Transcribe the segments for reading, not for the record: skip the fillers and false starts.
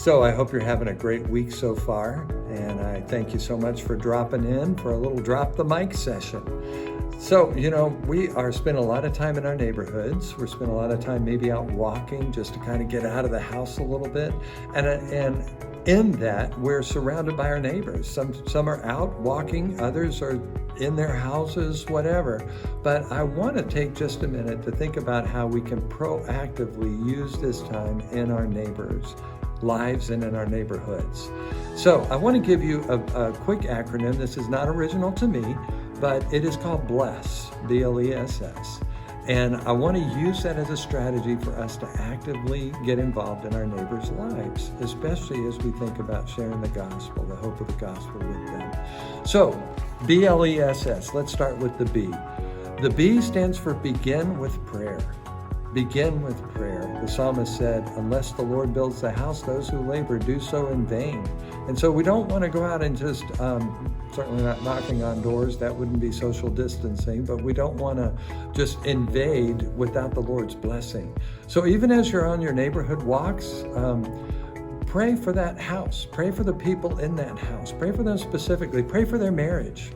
So I hope you're having a great week so far, and I thank you so much for dropping in for a little Drop the Mic session. So, we are spending a lot of time in our neighborhoods. We're spending a lot of time maybe out walking just to kind of get out of the house a little bit. And in that, we're surrounded by our neighbors. Some are out walking, others are in their houses, whatever. But I want to take just a minute to think about how we can proactively use this time in our neighbors' lives and in our neighborhoods. So I want to give you a quick acronym. This is not original to me, but it is called BLESS, B-L-E-S-S. And I want to use that as a strategy for us to actively get involved in our neighbors' lives, especially as we think about sharing the gospel, the hope of the gospel with them. So, B-L-E-S-S, let's start with the B. The B stands for begin with prayer. Begin with prayer. The psalmist said, unless the Lord builds the house, those who labor do so in vain. And so we don't want to go out and just, certainly not knocking on doors, that wouldn't be social distancing, but we don't want to just invade without the Lord's blessing. So even as you're on your neighborhood walks, pray for that house. Pray for the people in that house. Pray for them specifically. Pray for their marriage.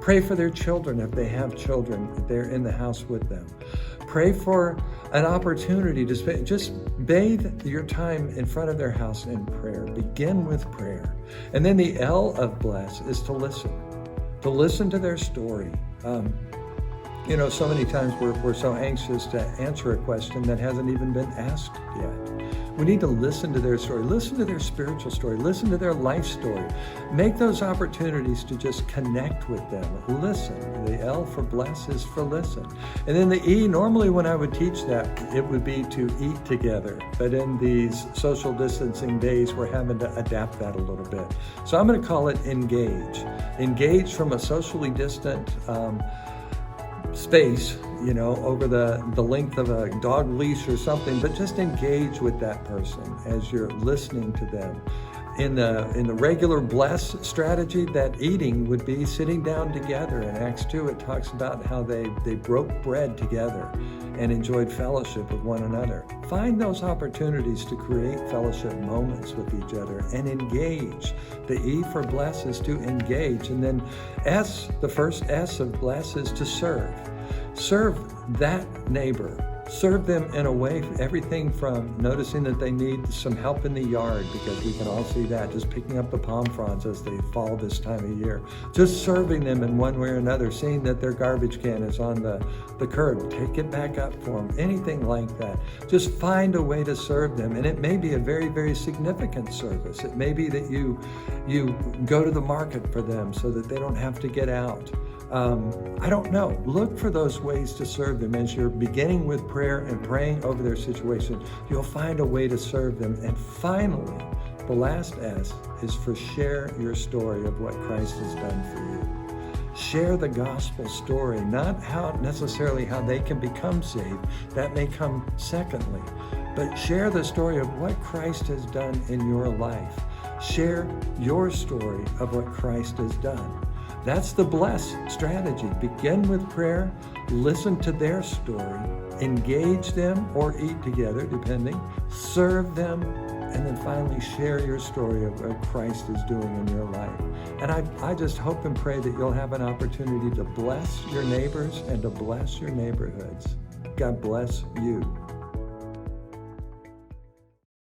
Pray for their children if they have children, if they're in the house with them. Pray for an opportunity to just bathe your time in front of their house in prayer. Begin with prayer. And then the L of bless is to listen to their story. So many times we're so anxious to answer a question that hasn't even been asked yet. We need to listen to their story, listen to their spiritual story, listen to their life story. Make those opportunities to just connect with them. Listen. The L for bless is for listen. And then the E, normally when I would teach that, it would be to eat together. But in these social distancing days, we're having to adapt that a little bit. So I'm going to call it engage. Engage from a socially distant space, over the length of a dog leash or something, but just engage with that person as you're listening to them. In the regular bless strategy, that eating would be sitting down together. In Acts 2, it talks about how they broke bread together and enjoyed fellowship with one another. Find those opportunities to create fellowship moments with each other and engage. The E for bless is to engage. And then S, the first S of bless, is to serve. Serve that neighbor. Serve them in a way, everything from noticing that they need some help in the yard, because we can all see that, just picking up the palm fronds as they fall this time of year. Just serving them in one way or another, seeing that their garbage can is on the curb, take it back up for them, anything like that. Just find a way to serve them. And it may be a very, very significant service. It may be that you go to the market for them so that they don't have to get out. I don't know. Look for those ways to serve them. As you're beginning with prayer and praying over their situation, you'll find a way to serve them. And finally, the last S is for share your story of what Christ has done for you. Share the gospel story, not necessarily how they can become saved. That may come secondly. But share the story of what Christ has done in your life. Share your story of what Christ has done. That's the bless strategy. Begin with prayer, listen to their story, engage them or eat together, depending, serve them, and then finally share your story of what Christ is doing in your life. And I just hope and pray that you'll have an opportunity to bless your neighbors and to bless your neighborhoods. God bless you.